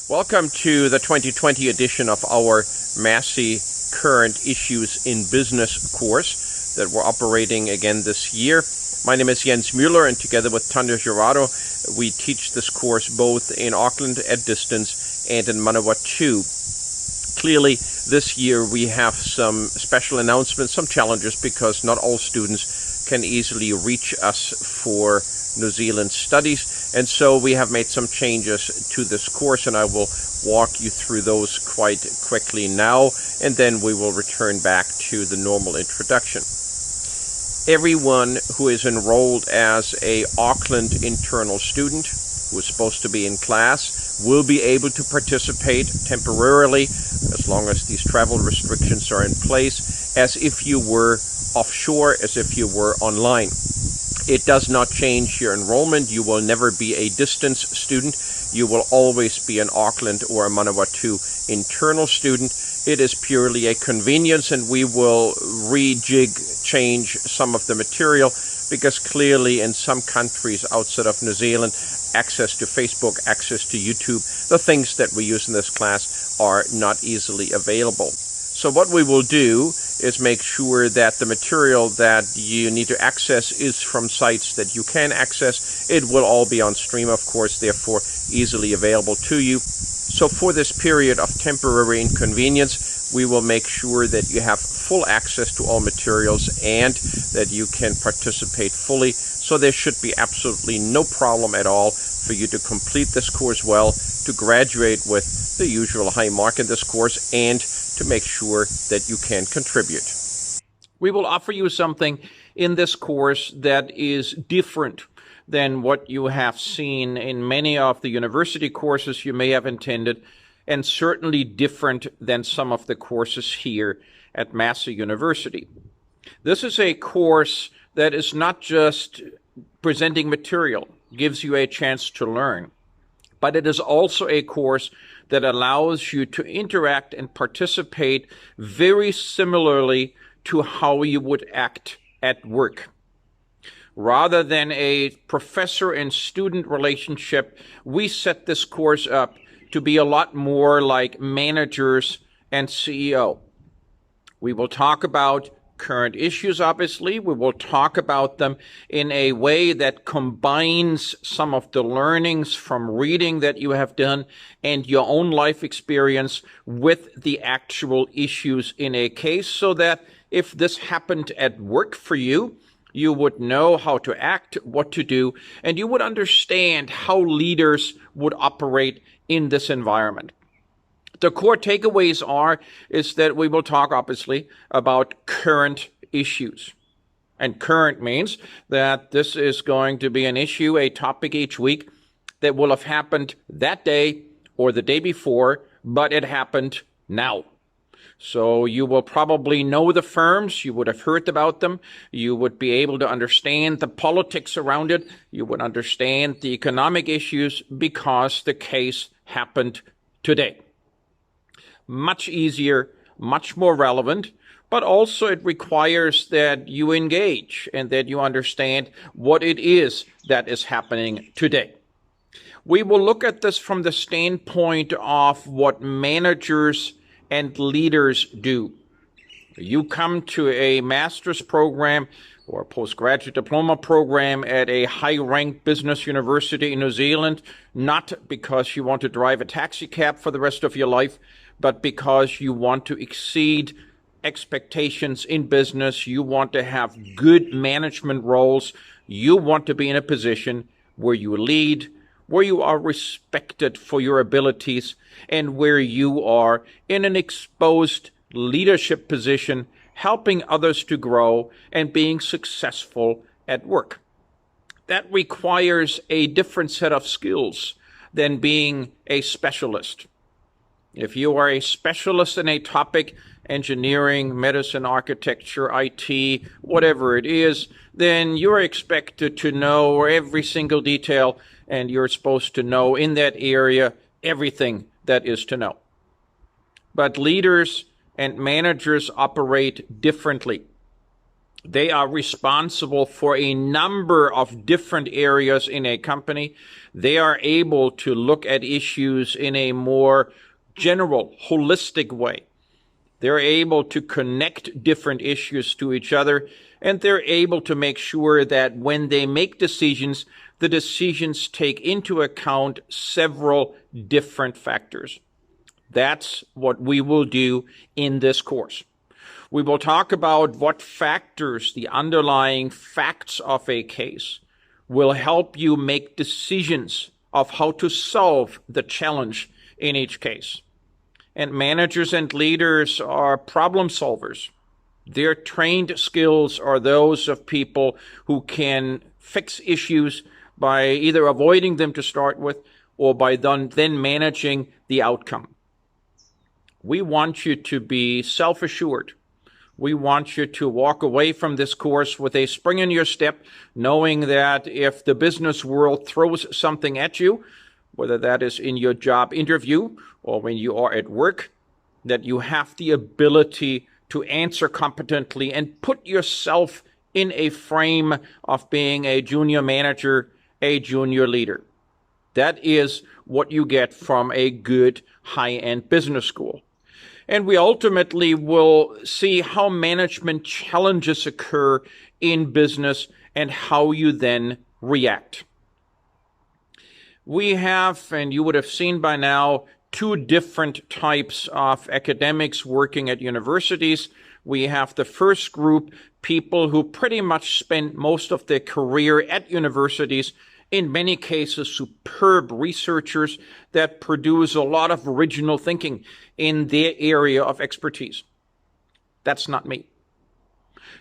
Welcome to the 2020 edition of our Massey Current Issues in Business course that we're operating again this year. My name is Jens Müller, and together with Tanya Girado, we teach this course both in Auckland at distance and in Manawatu. Clearly, this year we have some special announcements, some challenges, because not all students can easily reach us for New Zealand studies, and so we have made some changes to this course, and I will walk you through those quite quickly now, and then we will return back to the normal introduction. Everyone who is enrolled as a Auckland internal student who is supposed to be in class will be able to participate temporarily, as long as these travel restrictions are in place, as if you were offshore, as if you were online. It does not change your enrollment. You will never be a distance student. You will always be an Auckland or a Manawatu internal student. It is purely a convenience, and we will change some of the material, because clearly in some countries outside of New Zealand, access to Facebook, access to YouTube, the things that we use in this class are not easily available. So what we will do is make sure that the material that you need to access is from sites that you can access. It will all be on stream, of course, therefore easily available to you. So for this period of temporary inconvenience, we will make sure that you have full access to all materials and that you can participate fully. So there should be absolutely no problem at all for you to complete this course well, to graduate with the usual high mark in this course, and to make sure that you can contribute. We will offer you something in this course that is different than what you have seen in many of the university courses you may have attended, and certainly different than some of the courses here at Massey University. This is a course that is not just presenting material, gives you a chance to learn, but it is also a course that allows you to interact and participate very similarly to how you would act at work. Rather than a professor and student relationship, we set this course up to be a lot more like managers and CEO. We will talk about current issues, obviously. We will talk about them in a way that combines some of the learnings from reading that you have done and your own life experience with the actual issues in a case, so that if this happened at work for you, you would know how to act, what to do, and you would understand how leaders would operate in this environment. The core takeaways is that we will talk, obviously, about current issues. And current means that this is going to be an issue, a topic each week that will have happened that day or the day before, but it happened now. So you will probably know the firms, you would have heard about them, you would be able to understand the politics around it, you would understand the economic issues because the case happened today. Much easier, much more relevant, but also it requires that you engage and that you understand what it is that is happening today. We will look at this from the standpoint of what managers and leaders do. You come to a master's program or a postgraduate diploma program at a high-ranked business university in New Zealand, not because you want to drive a taxi cab for the rest of your life, but because you want to exceed expectations in business, you want to have good management roles, you want to be in a position where you lead, where you are respected for your abilities, and where you are in an exposed leadership position, helping others to grow and being successful at work. That requires a different set of skills than being a specialist. If you are a specialist in a topic, engineering, medicine, architecture, IT, whatever it is, then you're expected to know every single detail, and you're supposed to know in that area everything that is to know. But leaders and managers operate differently. They are responsible for a number of different areas in a company. They are able to look at issues in a more general, holistic way. They're able to connect different issues to each other, and they're able to make sure that when they make decisions, the decisions take into account several different factors. That's what we will do in this course. We will talk about what factors, the underlying facts of a case, will help you make decisions of how to solve the challenge in each case. And managers and leaders are problem solvers. Their trained skills are those of people who can fix issues by either avoiding them to start with or by then managing the outcome. We want you to be self-assured. We want you to walk away from this course with a spring in your step, knowing that if the business world throws something at you, whether that is in your job interview or when you are at work, that you have the ability to answer competently and put yourself in a frame of being a junior manager, a junior leader. That is what you get from a good high-end business school. And we ultimately will see how management challenges occur in business and how you then react. We have, and you would have seen by now, two different types of academics working at universities. We have the first group, people who pretty much spend most of their career at universities, in many cases superb researchers that produce a lot of original thinking in their area of expertise. That's not me.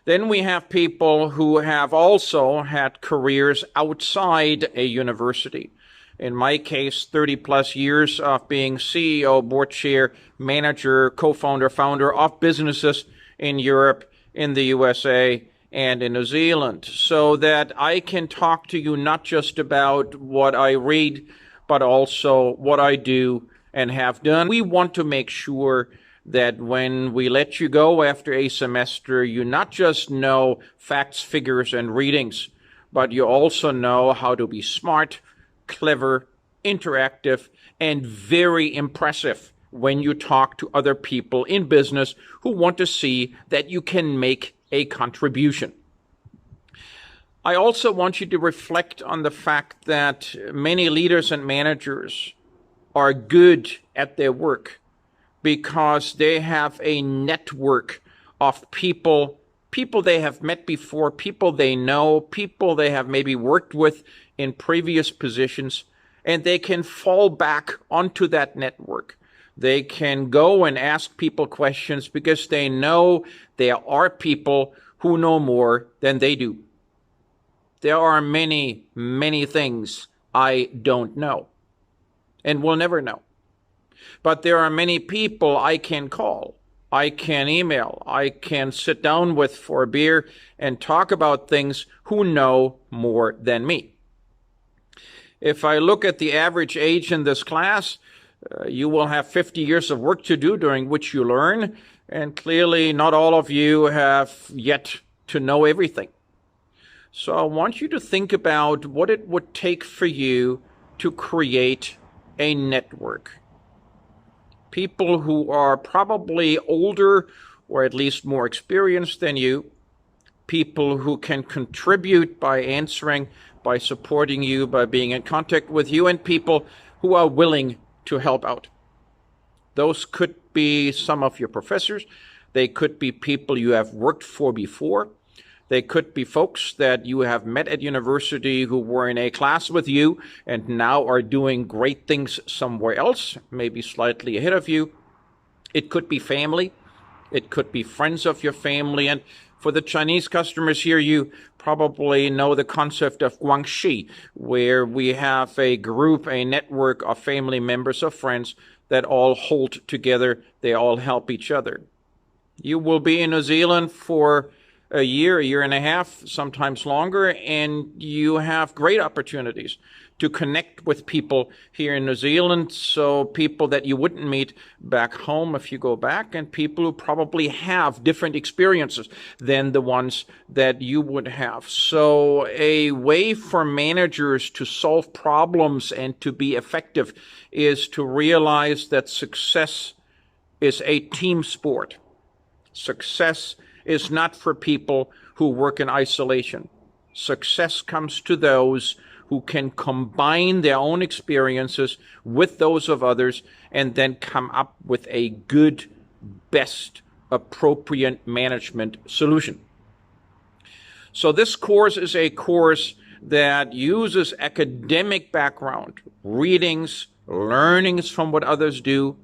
Then we have people who have also had careers outside a university. In my case, 30 plus years of being CEO, board chair, manager, co-founder, founder of businesses in Europe, in the USA, and in New Zealand, so that I can talk to you not just about what I read, but also what I do and have done. We want to make sure that when we let you go after a semester, you not just know facts, figures, and readings, but you also know how to be smart, clever, interactive, and very impressive when you talk to other people in business who want to see that you can make a contribution. I also want you to reflect on the fact that many leaders and managers are good at their work because they have a network of people they have met before, people they know, people they have maybe worked with in previous positions, and they can fall back onto that network. They can go and ask people questions because they know there are people who know more than they do. There are many, many things I don't know and will never know. But there are many people I can call, I can email, I can sit down with for a beer and talk about things who know more than me. If I look at the average age in this class, you will have 50 years of work to do during which you learn, and clearly not all of you have yet to know everything. So I want you to think about what it would take for you to create a network. People who are probably older or at least more experienced than you, people who can contribute by answering, by supporting you, by being in contact with you, and people who are willing to help out. Those could be some of your professors. They could be people you have worked for before. They could be folks that you have met at university who were in a class with you and now are doing great things somewhere else, maybe slightly ahead of you. It could be family. It could be friends of your family. And for the Chinese customers here, you probably know the concept of guanxi, where we have a group, a network of family members or friends that all hold together. They all help each other. You will be in New Zealand for a year and a half, sometimes longer, and you have great opportunities to connect with people here in New Zealand, so people that you wouldn't meet back home if you go back, and people who probably have different experiences than the ones that you would have. So a way for managers to solve problems and to be effective is to realize that success is a team sport. Success is not for people who work in isolation. Success comes to those who can combine their own experiences with those of others and then come up with a good, best, appropriate management solution. So this course is a course that uses academic background, readings, learnings from what others do,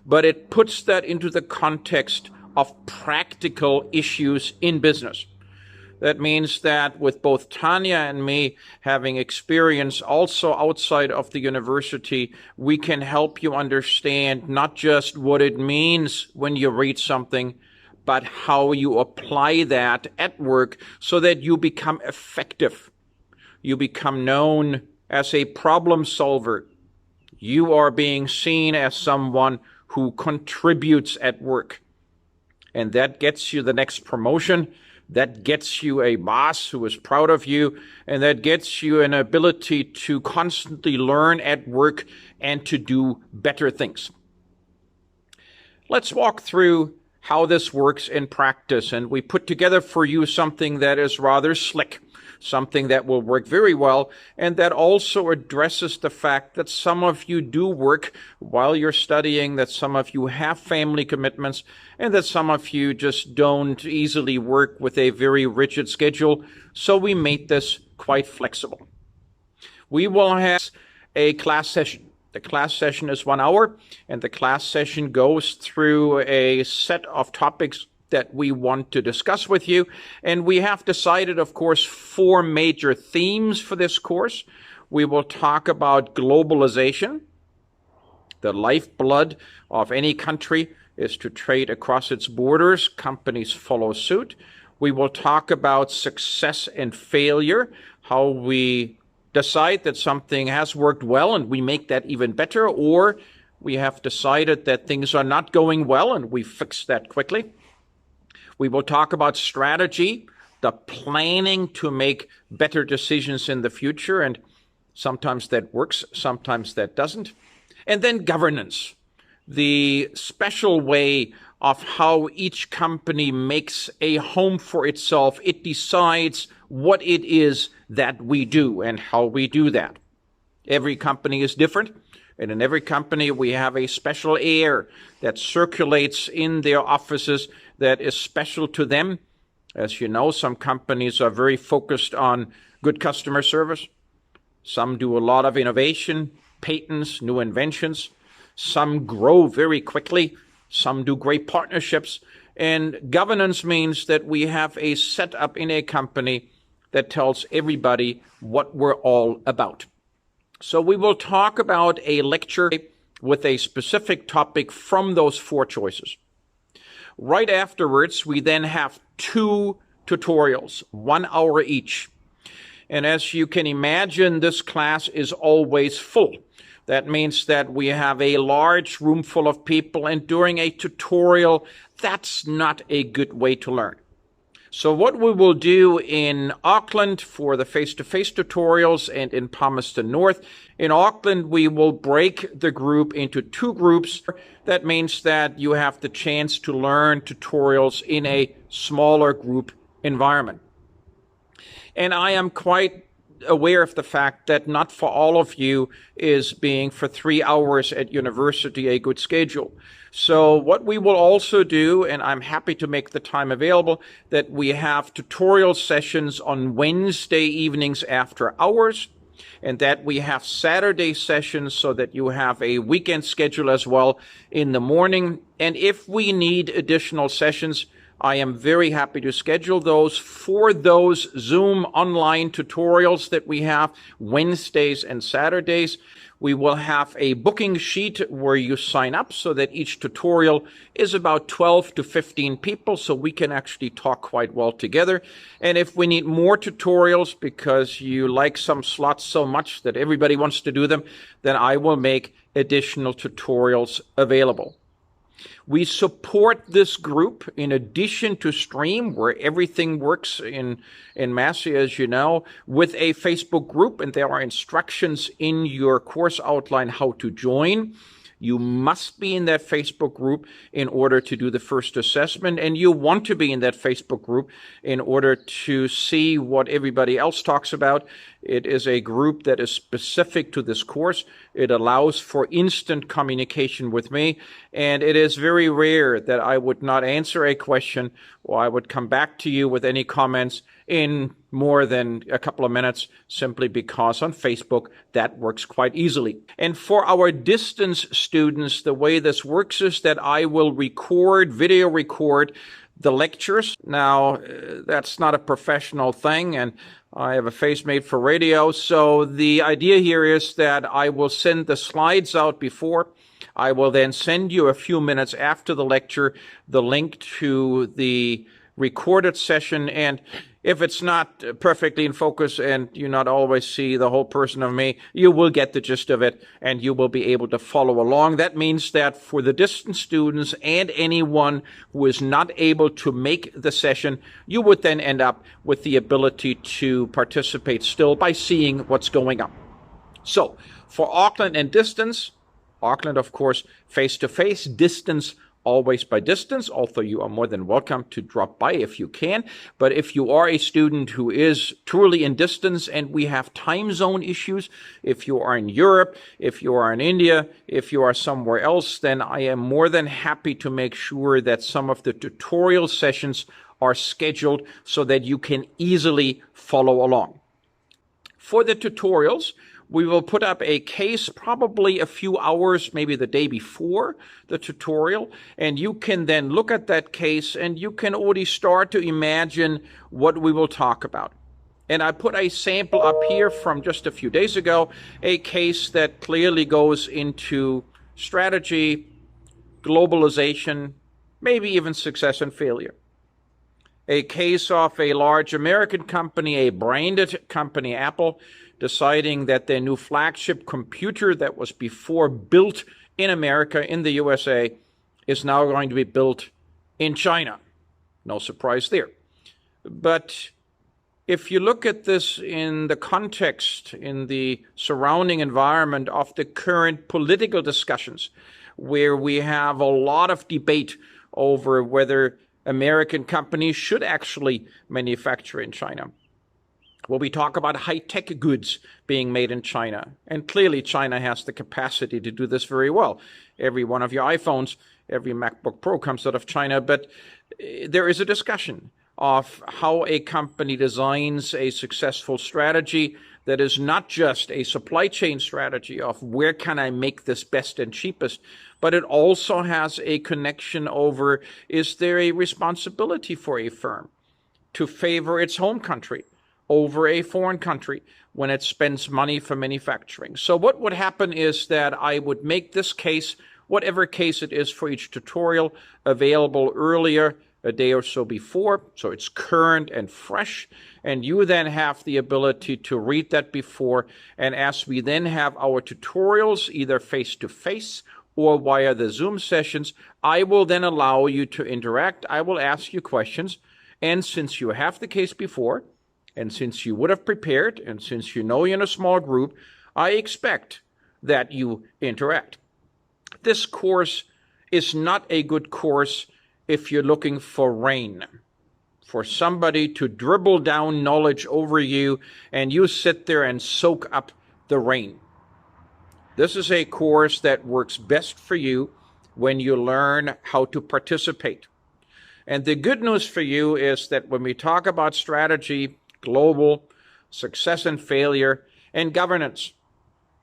but it puts that into the context of practical issues in business. That means that with both Tanya and me having experience also outside of the university, we can help you understand not just what it means when you read something, but how you apply that at work so that you become effective. You become known as a problem solver. You are being seen as someone who contributes at work. And that gets you the next promotion. That gets you a boss who is proud of you, and that gets you an ability to constantly learn at work and to do better things. Let's walk through how this works in practice, and we put together for you something that is rather slick, something that will work very well, and that also addresses the fact that some of you do work while you're studying, that some of you have family commitments, and that some of you just don't easily work with a very rigid schedule. So we made this quite flexible. We will have a class session. The class session is 1 hour, and the class session goes through a set of topics that we want to discuss with you. And we have decided, of course, 4 major themes for this course. We will talk about globalization. The lifeblood of any country is to trade across its borders. Companies follow suit. We will talk about success and failure, how we decide that something has worked well and we make that even better, or we have decided that things are not going well and we fix that quickly. We will talk about strategy, the planning to make better decisions in the future, and sometimes that works, sometimes that doesn't. And then governance, the special way of how each company makes a home for itself. It decides what it is that we do and how we do that. Every company is different, and in every company we have a special air that circulates in their offices that is special to them. As you know, some companies are very focused on good customer service. Some do a lot of innovation, patents, new inventions. Some grow very quickly. Some do great partnerships. And governance means that we have a setup in a company that tells everybody what we're all about. So we will talk about a lecture with a specific topic from those 4 choices. Right afterwards, we then have 2 tutorials, 1 hour each. And as you can imagine, this class is always full. That means that we have a large room full of people, and during a tutorial, that's not a good way to learn. So what we will do in Auckland for the face-to-face tutorials and in Palmerston North, in Auckland we will break the group into 2 groups. That means that you have the chance to learn tutorials in a smaller group environment. And I am quite aware of the fact that not for all of you is being for 3 hours at university a good schedule. So what we will also do, and I'm happy to make the time available, that we have tutorial sessions on Wednesday evenings after hours, and that we have Saturday sessions so that you have a weekend schedule as well in the morning. And if we need additional sessions, I am very happy to schedule those for those Zoom online tutorials that we have Wednesdays and Saturdays. We will have a booking sheet where you sign up so that each tutorial is about 12 to 15 people, so we can actually talk quite well together. And if we need more tutorials because you like some slots so much that everybody wants to do them, then I will make additional tutorials available. We support this group in addition to Stream, where everything works in Massey, as you know, with a Facebook group, and there are instructions in your course outline how to join. You must be in that Facebook group in order to do the first assessment, and you want to be in that Facebook group in order to see what everybody else talks about. It is a group that is specific to this course. It allows for instant communication with me, and it is very rare that I would not answer a question or I would come back to you with any comments in more than a couple of minutes, simply because on Facebook that works quite easily. And for our distance students, the way this works is that I will video record the lectures. Now, that's not a professional thing, and I have a face made for radio, so the idea here is that I will send the slides out before. I will then send you a few minutes after the lecture the link to the recorded session, and if it's not perfectly in focus and you not always see the whole person of me, you will get the gist of it and you will be able to follow along. That means that for the distance students and anyone who is not able to make the session, you would then end up with the ability to participate still by seeing what's going on. So for Auckland and distance, Auckland, of course, face-to-face, distance, always by distance, although you are more than welcome to drop by if you can. But if you are a student who is truly in distance and we have time zone issues, if you are in Europe, if you are in India, if you are somewhere else, then I am more than happy to make sure that some of the tutorial sessions are scheduled so that you can easily follow along. For the tutorials, we will put up a case probably a few hours, maybe the day before the tutorial, and you can then look at that case and you can already start to imagine what we will talk about. And I put a sample up here from just a few days ago, a case that clearly goes into strategy, globalization, maybe even success and failure. A case of a large American company, a branded company, Apple, deciding that their new flagship computer that was before built in America, in the USA, is now going to be built in China. No surprise there. But if you look at this in the context, in the surrounding environment of the current political discussions, where we have a lot of debate over whether American companies should actually manufacture in China. Well, we talk about high-tech goods being made in China, and clearly China has the capacity to do this very well. Every one of your iPhones, every MacBook Pro comes out of China, but there is a discussion of how a company designs a successful strategy that is not just a supply chain strategy of where can I make this best and cheapest, but it also has a connection over, is there a responsibility for a firm to favor its home country over a foreign country when it spends money for manufacturing? So what would happen is that I would make this case, whatever case it is for each tutorial, available earlier, a day or so before, so it's current and fresh, and you then have the ability to read that before, and as we then have our tutorials, either face-to-face or via the Zoom sessions, I will then allow you to interact. I will ask you questions, and since you have the case before, and since you would have prepared, and since you know you're in a small group, I expect that you interact. This course is not a good course if you're looking for rain, for somebody to dribble down knowledge over you and you sit there and soak up the rain. This is a course that works best for you when you learn how to participate. And the good news for you is that when we talk about strategy, global, success and failure, and governance,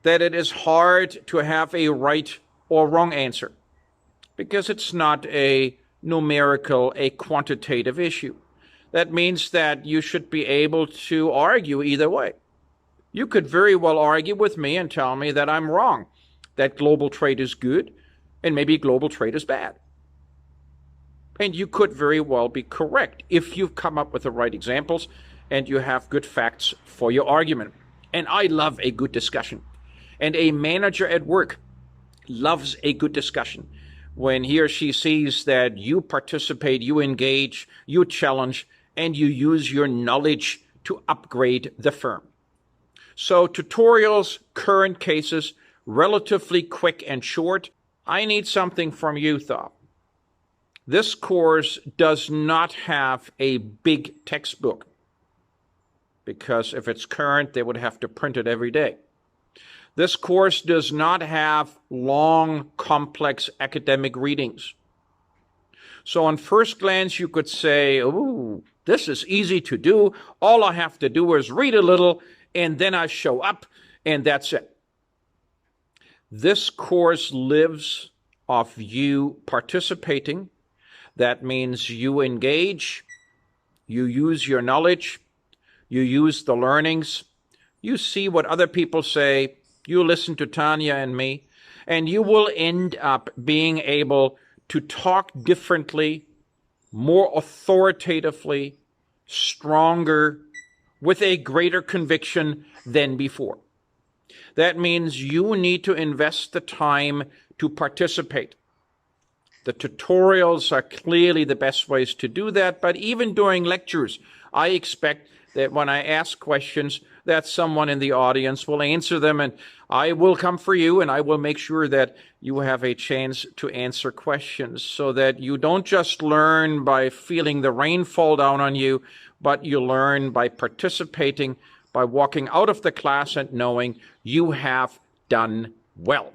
that it is hard to have a right or wrong answer, because it's not a numerical, a quantitative issue. That means that you should be able to argue either way. You could very well argue with me and tell me that I'm wrong, that global trade is good, and maybe global trade is bad. And you could very well be correct if you've come up with the right examples and you have good facts for your argument. And I love a good discussion. And a manager at work loves a good discussion when he or she sees that you participate, you engage, you challenge, and you use your knowledge to upgrade the firm. So tutorials, current cases, relatively quick and short. I need something from you, though. This course does not have a big textbook, because if it's current, they would have to print it every day. This course does not have long, complex academic readings. So on first glance, you could say, ooh, this is easy to do. All I have to do is read a little, and then I show up, and that's it. This course lives off you participating. That means you engage, you use your knowledge, you use the learnings, you see what other people say, you listen to Tanya and me, and you will end up being able to talk differently, more authoritatively, stronger, with a greater conviction than before. That means you need to invest the time to participate. The tutorials are clearly the best ways to do that, but even during lectures, I expect that when I ask questions, that someone in the audience will answer them, and I will come for you, and I will make sure that you have a chance to answer questions so that you don't just learn by feeling the rain fall down on you, but you learn by participating, by walking out of the class and knowing you have done well.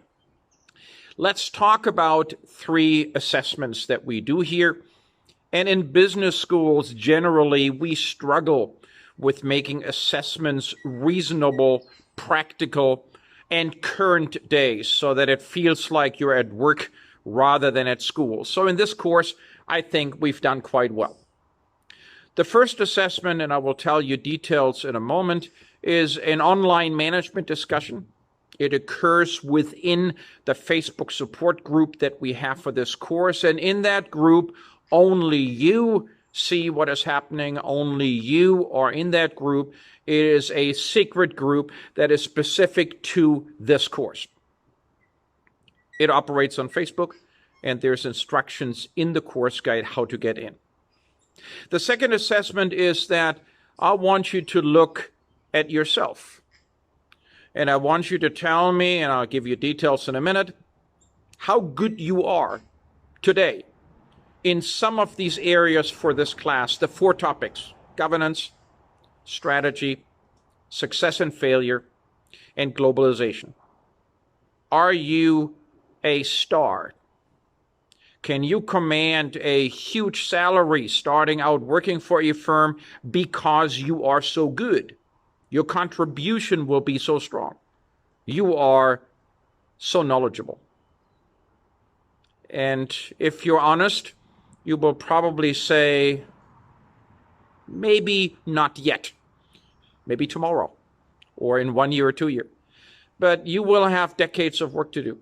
Let's talk about 3 assessments that we do here. And in business schools, generally, we struggle with making assessments reasonable, practical, and current days so that it feels like you're at work rather than at school. So in this course, I think we've done quite well. The first assessment, and I will tell you details in a moment, is an online management discussion. It occurs within the Facebook support group that we have for this course. And in that group, only you see what is happening. Only you are in that group. It is a secret group that is specific to this course. It operates on Facebook, and there's instructions in the course guide how to get in. The second assessment is that I want you to look at yourself. And I want you to tell me, and I'll give you details in a minute, how good you are today in some of these areas for this class, the 4 topics: governance, strategy, success and failure, and globalization. Are you a star? Can you command a huge salary starting out working for a firm because you are so good? Your contribution will be so strong. You are so knowledgeable. And if you're honest, you will probably say, maybe not yet, maybe tomorrow, or in 1 year or 2 years. But you will have decades of work to do.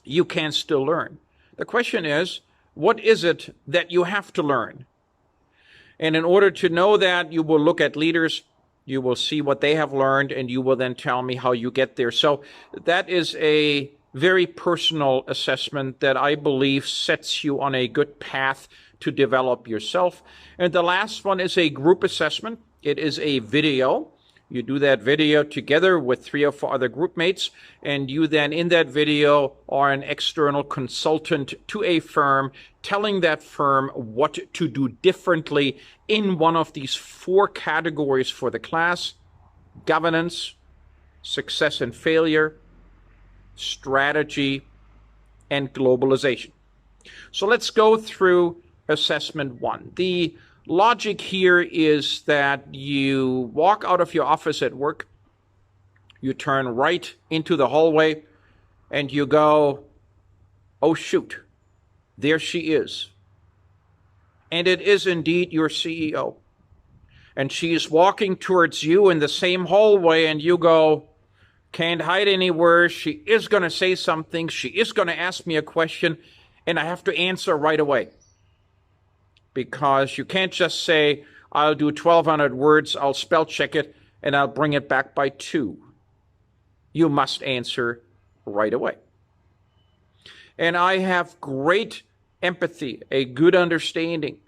You can still learn. The question is, what is it that you have to learn? And in order to know that, you will look at leaders, you will see what they have learned, and you will then tell me how you get there. So that is a very personal assessment that I believe sets you on a good path to develop yourself. And the last one is a group assessment. It is a video. You do that video together with 3 or 4 other group mates, and you then in that video are an external consultant to a firm, telling that firm what to do differently in one of these 4 categories for the class: governance, success and failure, strategy, and globalization. So let's go through assessment 1. The logic here is that you walk out of your office at work, you turn right into the hallway, and you go, oh shoot, there she is, and it is indeed your CEO, and she is walking towards you in the same hallway, and you go, can't hide anywhere, she is going to say something, she is going to ask me a question, and I have to answer right away. Because you can't just say, I'll do 1,200 words, I'll spell check it, and I'll bring it back by 2. You must answer right away. And I have great empathy, a good understanding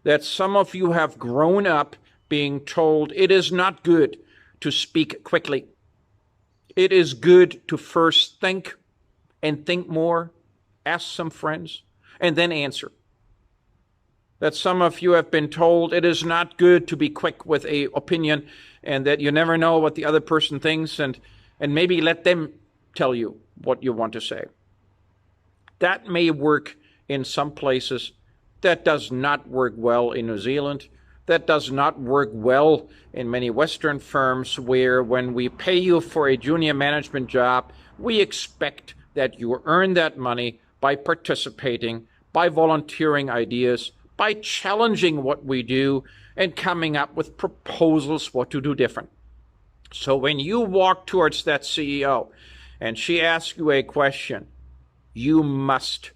that some of you have grown up being told it is not good to speak quickly. It is good to first think and think more, ask some friends, and then answer. That some of you have been told it is not good to be quick with an opinion, and that you never know what the other person thinks, and maybe let them tell you what you want to say. That may work in some places. That does not work well in New Zealand. That does not work well in many Western firms, where when we pay you for a junior management job, we expect that you earn that money by participating, by volunteering ideas, by challenging what we do and coming up with proposals what to do different. So when you walk towards that CEO and she asks you a question, you must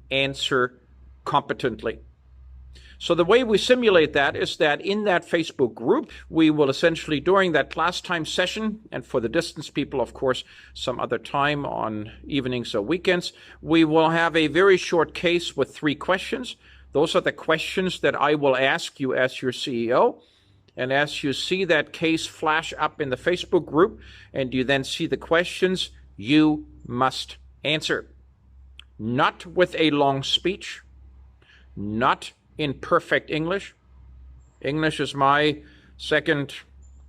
answer competently. So the way we simulate that is that in that Facebook group, we will essentially, during that class time session, and for the distance people, of course, some other time on evenings or weekends, we will have a very short case with 3 questions. Those are the questions that I will ask you as your CEO. And as you see that case flash up in the Facebook group, and you then see the questions, you must answer. Not with a long speech, not in perfect English. English is my second,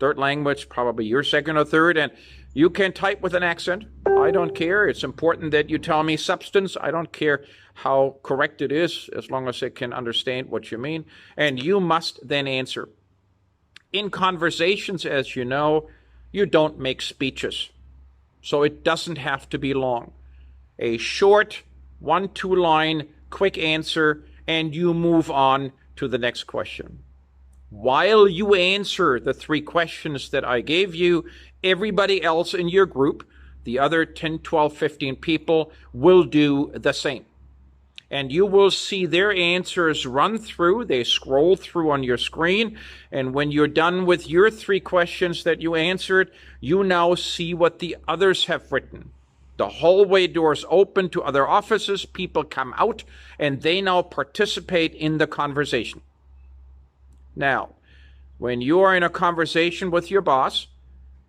third language, probably your second or third, and you can type with an accent. I don't care. It's important that you tell me substance. I don't care how correct it is, as long as I can understand what you mean. And you must then answer. In conversations, as you know, you don't make speeches. So it doesn't have to be long. A short 1-2 line, quick answer, and you move on to the next question. While you answer the 3 questions that I gave you, everybody else in your group, the other 10, 12, 15 people, will do the same. And you will see their answers run through. They scroll through on your screen. And when you're done with your 3 questions that you answered, you now see what the others have written. The hallway doors open to other offices, people come out, and they now participate in the conversation. Now, when you are in a conversation with your boss,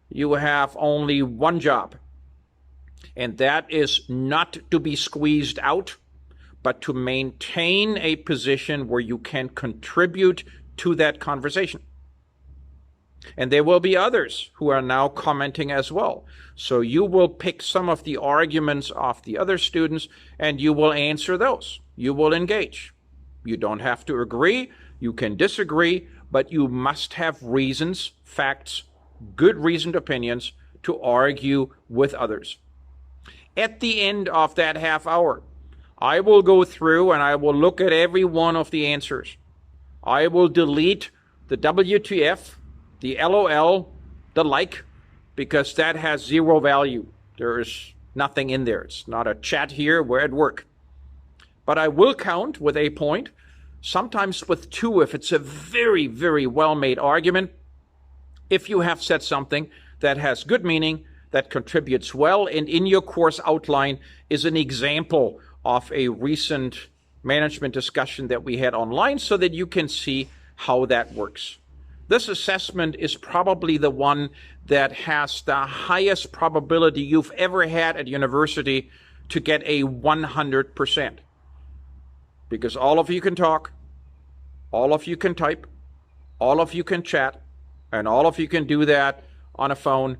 you have only one job, and that is not to be squeezed out, but to maintain a position where you can contribute to that conversation. And there will be others who are now commenting as well. So you will pick some of the arguments of the other students and you will answer those. You will engage. You don't have to agree. You can disagree, but you must have reasons, facts, good reasoned opinions to argue with others. At the end of that half hour, I will go through and I will look at every one of the answers. I will delete the WTF, the LOL, the like, because that has 0 value. There is nothing in there. It's not a chat here, we're at work. But I will count with a point, sometimes with 2 if it's a very, very well-made argument. If you have said something that has good meaning, that contributes well, and in your course outline is an example of a recent management discussion that we had online so that you can see how that works. This assessment is probably the one that has the highest probability you've ever had at university to get a 100%. Because all of you can talk, all of you can type, all of you can chat, and all of you can do that on a phone,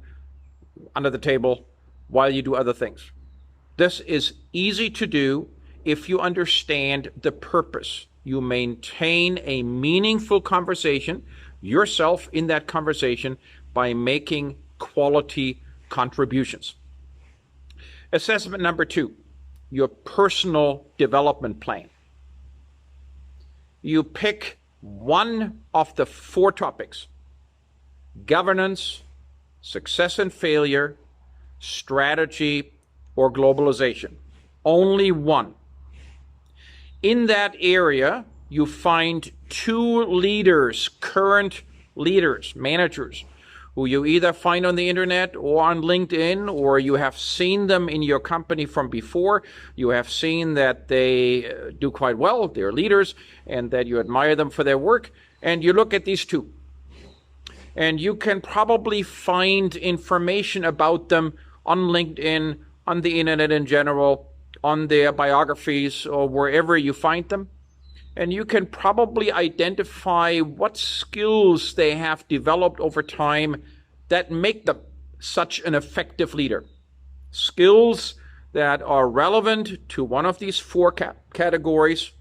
under the table, while you do other things. This is easy to do if you understand the purpose. You maintain a meaningful conversation, yourself in that conversation, by making quality contributions. Assessment number 2, your personal development plan. you pick one of the 4 topics: governance, success and failure, strategy, or globalization. Only one. In that area, you find 2 leaders, current leaders, managers, who you either find on the internet or on LinkedIn, or you have seen them in your company from before. You have seen that they do quite well, they're leaders, and that you admire them for their work. And you look at these 2. And you can probably find information about them on LinkedIn, on the internet in general, on their biographies, or wherever you find them. And you can probably identify what skills they have developed over time that make them such an effective leader. Skills that are relevant to one of these 4 categories: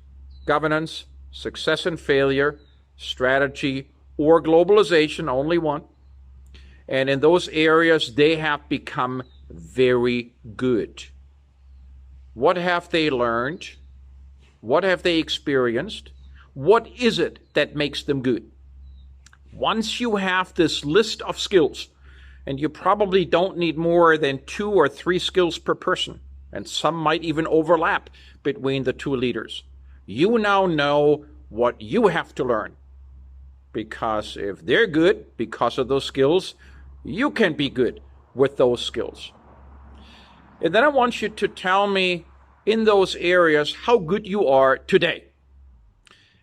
governance, success and failure, strategy, or globalization, only one. And in those areas, they have become very good. What have they learned? What have they experienced? What is it that makes them good? Once you have this list of skills, and you probably don't need more than 2 or 3 skills per person, and some might even overlap between the 2 leaders, you now know what you have to learn. Because if they're good because of those skills, you can be good with those skills. And then I want you to tell me in those areas how good you are today.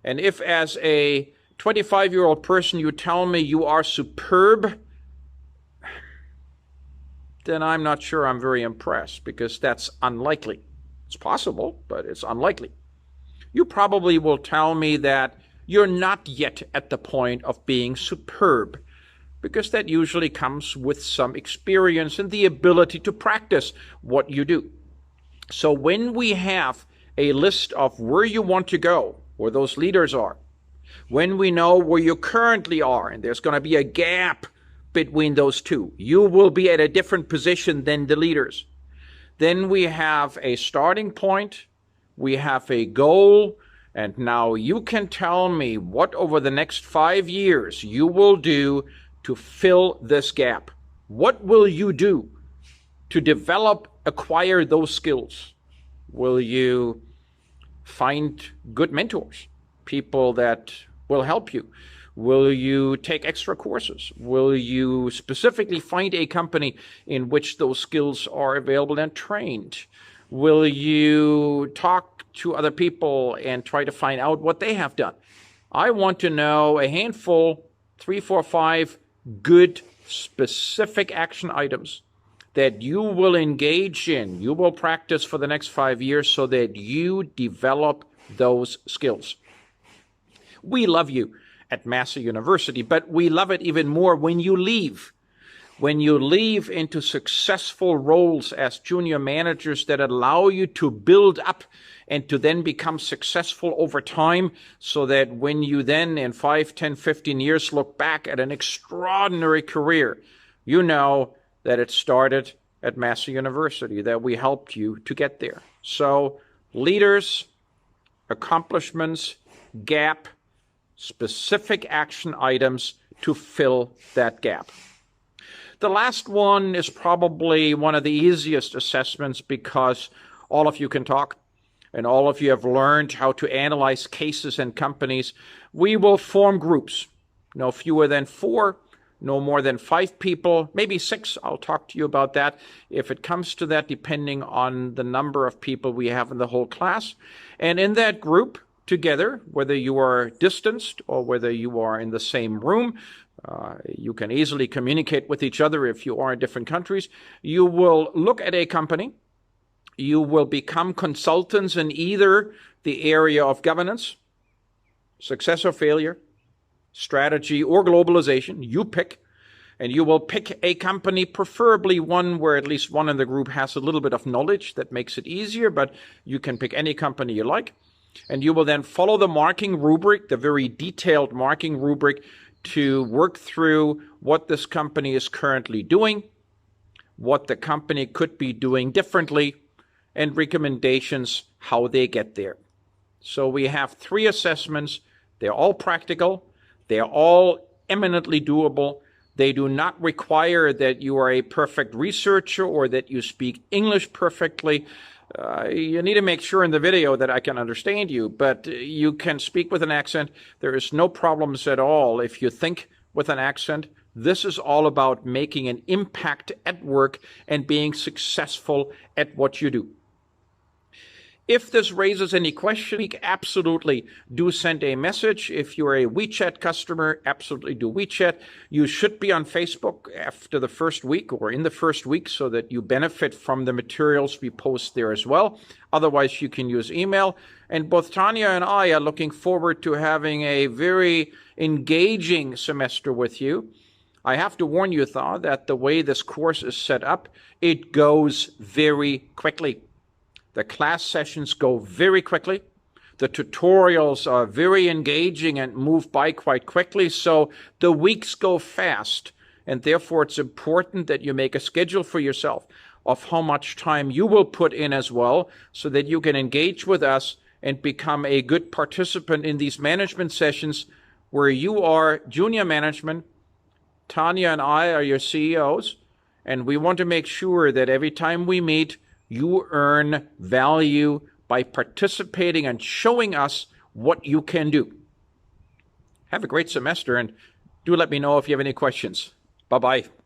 And if as a 25-year-old person you tell me you are superb, then I'm not sure I'm very impressed, because that's unlikely. It's possible, but it's unlikely. You probably will tell me that you're not yet at the point of being superb, because that usually comes with some experience and the ability to practice what you do. So when we have a list of where you want to go, where those leaders are, when we know where you currently are, and there's going to be a gap between those 2, you will be at a different position than the leaders. Then we have a starting point, we have a goal, and now you can tell me what over the next 5 years you will do to fill this gap. What will you do to acquire those skills? Will you find good mentors, people that will help you? Will you take extra courses? Will you specifically find a company in which those skills are available and trained? Will you talk to other people and try to find out what they have done? I want to know a handful, 3, 4, 5 good specific action items that you will engage in, you will practice for the next 5 years so that you develop those skills. We love you at Massey University, but we love it even more when you leave. When you leave into successful roles as junior managers that allow you to build up and to then become successful over time, so that when you then in 5, 10, 15 years look back at an extraordinary career, you know that it started at Massey University, that we helped you to get there. So leaders, accomplishments, gap, specific action items to fill that gap. The last one is probably one of the easiest assessments, because all of you can talk and all of you have learned how to analyze cases and companies. We will form groups, no fewer than 4, no more than 5 people, maybe 6. I'll talk to you about that if it comes to that, depending on the number of people we have in the whole class. And in that group together, whether you are distanced or whether you are in the same room, you can easily communicate with each other if you are in different countries. You will look at a company. You will become consultants in either the area of governance, success or failure, strategy, or globalization. You pick. And you will pick a company, preferably one where at least one in the group has a little bit of knowledge. That makes it easier, but you can pick any company you like. And you will then follow the marking rubric, the very detailed marking rubric, to work through what this company is currently doing, what the company could be doing differently, and recommendations how they get there. So we have 3 assessments They're all practical. They're all eminently doable. They do not require that you are a perfect researcher or that you speak English perfectly. You need to make sure in the video that I can understand you, but you can speak with an accent. There is no problems at all if you think with an accent. This is all about making an impact at work and being successful at what you do. If this raises any question, absolutely do send a message. If you're a WeChat customer, absolutely do WeChat. You should be on Facebook after the first week or in the first week so that you benefit from the materials we post there as well. Otherwise, you can use email. And both Tanya and I are looking forward to having a very engaging semester with you. I have to warn you, though, that the way this course is set up, it goes very quickly. The class sessions go very quickly. The tutorials are very engaging and move by quite quickly, so the weeks go fast. And therefore, it's important that you make a schedule for yourself of how much time you will put in as well, so that you can engage with us and become a good participant in these management sessions where you are junior management. Tanya and I are your CEOs, and we want to make sure that every time we meet, you earn value by participating and showing us what you can do. Have a great semester, and do let me know if you have any questions. Bye-bye.